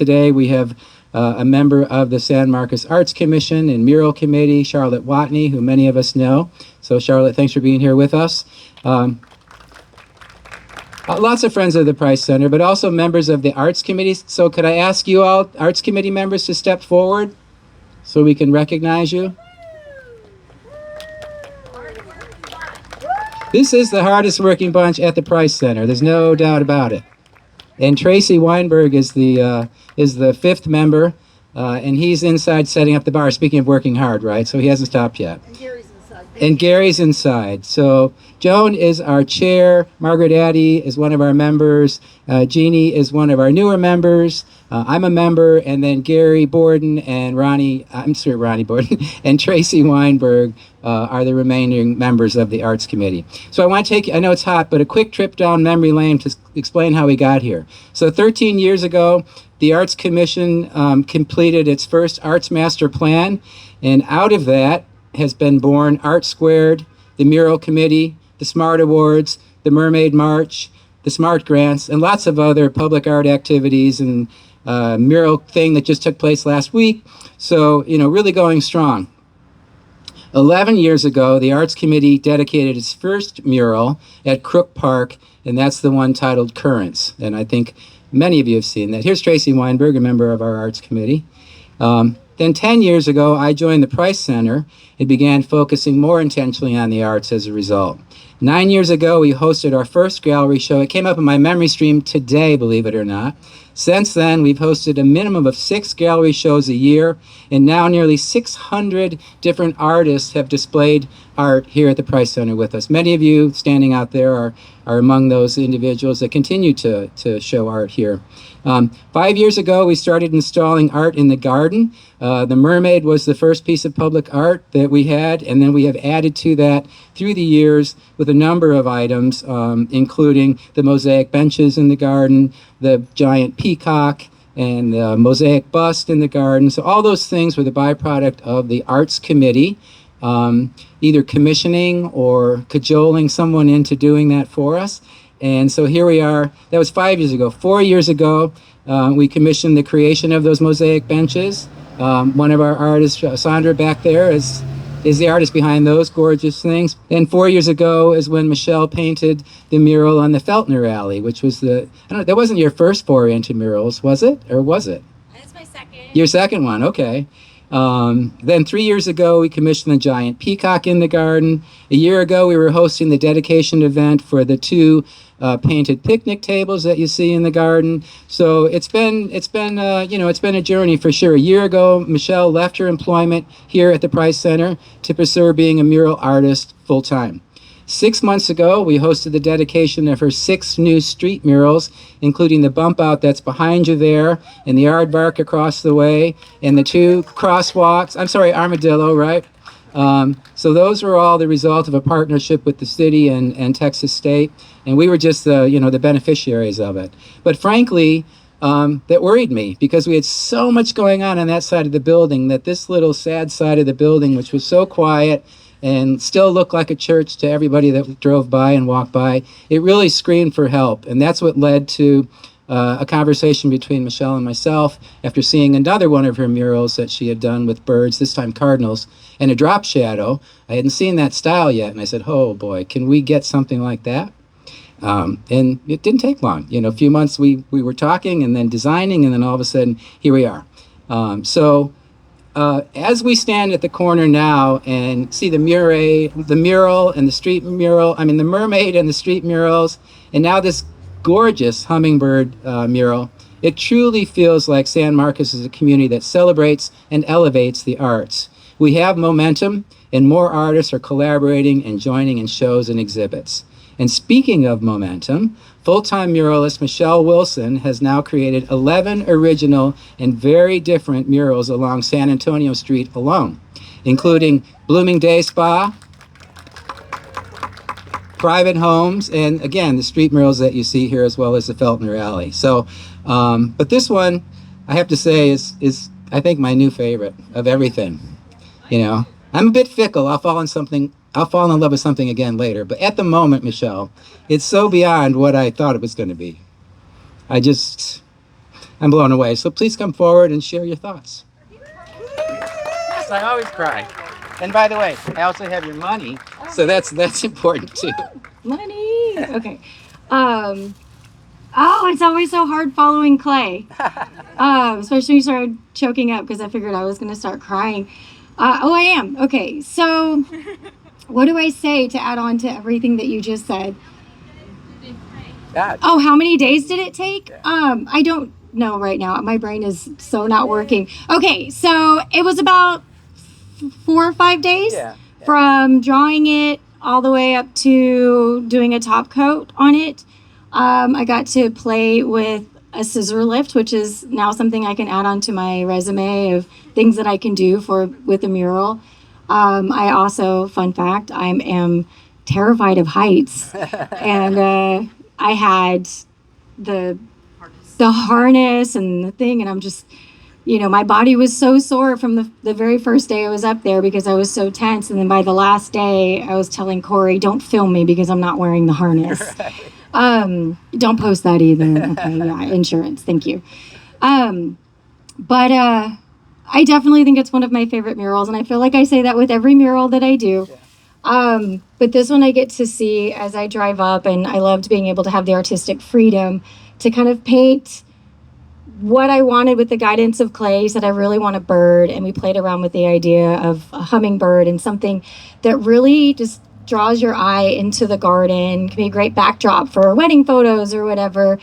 today. We have a member of the San Marcos Arts Commission and Mural Committee, Charlotte Watney, who many of us know. So Charlotte, thanks for being here with us. Lots of friends of the Price Center, but also members of the Arts Committee. So could I ask you all, Arts Committee members, to step forward so we can recognize you? This is the hardest working bunch at the Price Center. There's no doubt about it. And Tracy Weinberg is the fifth member, and he's inside setting up the bar. Speaking of working hard, right? So he hasn't stopped yet. And Gary's inside. So Joan is our chair. Margaret Addy is one of our members. Jeannie is one of our newer members. I'm a member. And then Gary Borden and Ronnie Borden and Tracy Weinberg are the remaining members of the Arts Committee. So I want to take, I know it's hot, but a quick trip down memory lane to explain how we got here. So 13 years ago, the Arts Commission completed its first Arts Master Plan. And out of that has been born Art Squared, the Mural Committee, the Smart Awards, the Mermaid March, the Smart Grants, and lots of other public art activities, and mural thing that just took place last week. So, really going strong. 11 years ago, the Arts Committee dedicated its first mural at Crook Park, and that's the one titled Currents. And I think many of you have seen that. Here's Tracy Weinberg, a member of our Arts Committee. Then 10 years ago, I joined the Price Center and began focusing more intentionally on the arts as a result. 9 years ago, we hosted our first gallery show. It came up in my memory stream today, believe it or not. Since then, we've hosted a minimum of 6 gallery shows a year, and now nearly 600 different artists have displayed art here at the Price Center with us. Many of you standing out there are among those individuals that continue to show art here. 5 years ago, we started installing art in the garden. The mermaid was the first piece of public art that we had, and then we have added to that through the years with a number of items, including the mosaic benches in the garden, the giant peacock, and the mosaic bust in the garden. So all those things were the byproduct of the Arts Committee, either commissioning or cajoling someone into doing that for us. And so here we are. That was 5 years ago. 4 years ago, we commissioned the creation of those mosaic benches. One of our artists, Sandra back there, is the artist behind those gorgeous things. And 4 years ago is when Michelle painted the mural on the Feltner Alley, which was that wasn't your first foray into murals, was it? Or was it? That's my second. Your second one, okay. Then 3 years ago, we commissioned the giant peacock in the garden. A year ago, we were hosting the dedication event for the 2 painted picnic tables that you see in the garden. So it's been a journey for sure. A year ago, Michelle left her employment here at the Price Center to pursue being a mural artist full time. 6 months ago, we hosted the dedication of her 6 new street murals, including the bump out that's behind you there, and the aardvark across the way, and the 2 crosswalks. I'm sorry, armadillo, right? So those were all the result of a partnership with the city and Texas State, and we were just the beneficiaries of it. But frankly, that worried me because we had so much going on that side of the building that this little sad side of the building, which was so quiet and still looked like a church to everybody that drove by and walked by, it really screamed for help. And that's what led to a conversation between Michelle and myself after seeing another one of her murals that she had done with birds, this time cardinals, and a drop shadow. I hadn't seen that style yet, and I said, oh boy, can we get something like that? And it didn't take long. A few months we were talking and then designing, and then all of a sudden, here we are. As we stand at the corner now and see the mural and the street mural, the mermaid and the street murals, and now this gorgeous hummingbird mural, it truly feels like San Marcos is a community that celebrates and elevates the arts. We have momentum, and more artists are collaborating and joining in shows and exhibits. And speaking of momentum, full-time muralist Michelle Wilson has now created 11 original and very different murals along San Antonio Street alone, including Blooming Day Spa, private homes, and again, the street murals that you see here, as well as the Feltner Alley. So, but this one, I have to say, is I think my new favorite of everything. I'm a bit fickle. I'll fall in love with something again later. But at the moment, Michelle, it's so beyond what I thought it was going to be. I'm blown away. So please come forward and share your thoughts. Yes, I always cry. And by the way, I also have your money, so that's important too. Money. Okay. Oh, it's always so hard following Clay. Especially when you started choking up because I figured I was going to start crying. Oh, I am. Okay. So, what do I say to add on to everything that you just said? Oh, how many days did it take? I don't know right now. My brain is so not working. Okay, so it was about 4 or 5 days from drawing it all the way up to doing a top coat on it. I got to play with a scissor lift, which is now something I can add onto my resume of things that I can do with a mural. I also, fun fact, I am terrified of heights, and I had the harness and the thing, and I'm just, my body was so sore from the very first day I was up there because I was so tense. And then by the last day, I was telling Corey, don't film me because I'm not wearing the harness. Don't post that either. Okay, yeah, insurance. Thank you. But I definitely think it's one of my favorite murals, and I feel like I say that with every mural that I do. But this one I get to see as I drive up, and I loved being able to have the artistic freedom to kind of paint what I wanted with the guidance of Clay. Said I really want a bird, and we played around with the idea of a hummingbird and something that really just draws your eye into the garden. Can be a great backdrop for wedding photos or whatever.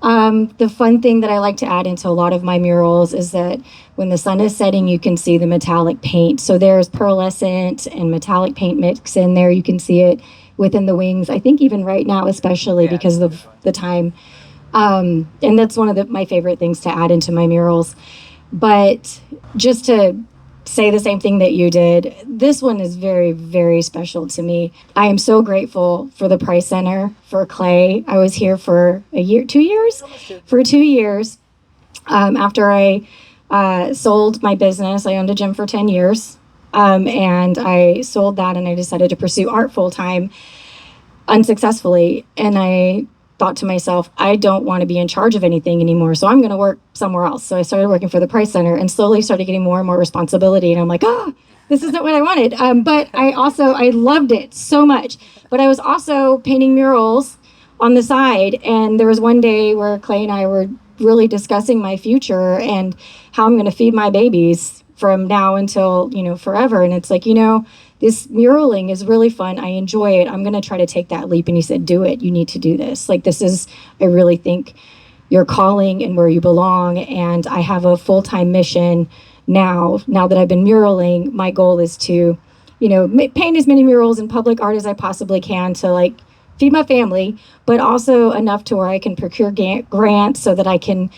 The fun thing that I like to add into a lot of my murals is that when the sun is setting, you can see the metallic paint. So there's pearlescent and metallic paint mix in there. You can see it within the wings. I think even right now, especially because of the time. And that's one of my favorite things to add into my murals. But just to say the same thing that you did, this one is very, very special to me. I am so grateful for the Price Center, for Clay. I was here for a year, 2 years? For 2 years. After I sold my business, I owned a gym for 10 years. And I sold that, and I decided to pursue art full time unsuccessfully. And I thought to myself, I don't want to be in charge of anything anymore, so I'm going to work somewhere else. So I started working for the Price Center and slowly started getting more and more responsibility. And I'm like, this isn't what I wanted. But I loved it so much. But I was also painting murals on the side. And there was one day where Clay and I were really discussing my future and how I'm going to feed my babies from now until, forever. And it's like, this muraling is really fun. I enjoy it. I'm going to try to take that leap. And he said, do it. You need to do this. Like, this is, I really think, your calling and where you belong. And I have a full-time mission now that I've been muraling. My goal is to, paint as many murals and public art as I possibly can to feed my family, but also enough to where I can procure grants so that I can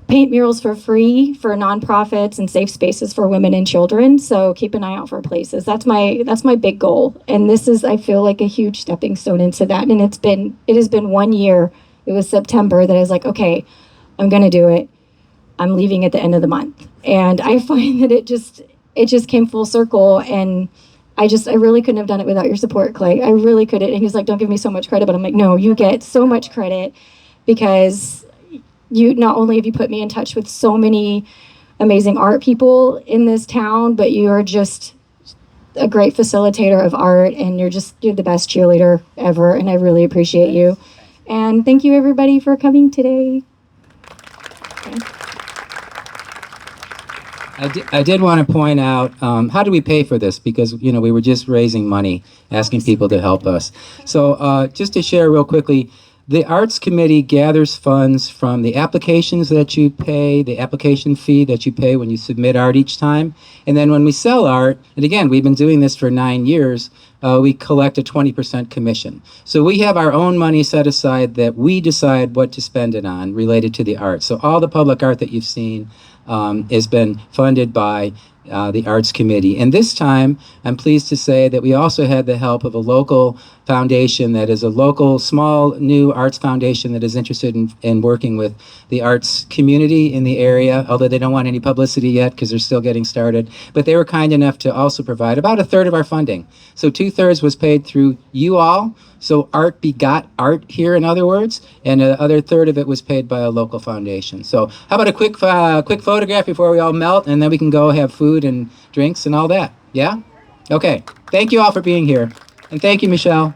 paint murals for free for nonprofits and safe spaces for women and children. So keep an eye out for places. That's my big goal. And this is, I feel like, a huge stepping stone into that. And it has been 1 year. It was September that I was like, okay, I'm going to do it. I'm leaving at the end of the month. And I find that it just came full circle. And I really couldn't have done it without your support, Clay. I really couldn't. And he's like, don't give me so much credit. But I'm like, no, you get so much credit because you not only have you put me in touch with so many amazing art people in this town, but you are just a great facilitator of art, and you're the best cheerleader ever, and I really appreciate you. And thank you, everybody, for coming today. Okay. I did want to point out, how do we pay for this? Because, we were just raising money, asking people to help us. So just to share real quickly, the Arts Committee gathers funds from the applications that you pay, the application fee that you pay when you submit art each time. And then when we sell art, and again, we've been doing this for 9 years, we collect a 20% commission. So we have our own money set aside that we decide what to spend it on related to the art. So all the public art that you've seen has been funded by the Arts Committee. And this time, I'm pleased to say that we also had the help of a local foundation that is a local, small, new arts foundation that is interested in working with the arts community in the area, although they don't want any publicity yet because they're still getting started. But they were kind enough to also provide about a third of our funding. So 2/3 2/3 was paid through you all. So art begot art here, in other words, and the other third of it was paid by a local foundation. So how about a quick photograph before we all melt, and then we can go have food and drinks and all that. Yeah? Okay. Thank you all for being here, and thank you, Michelle.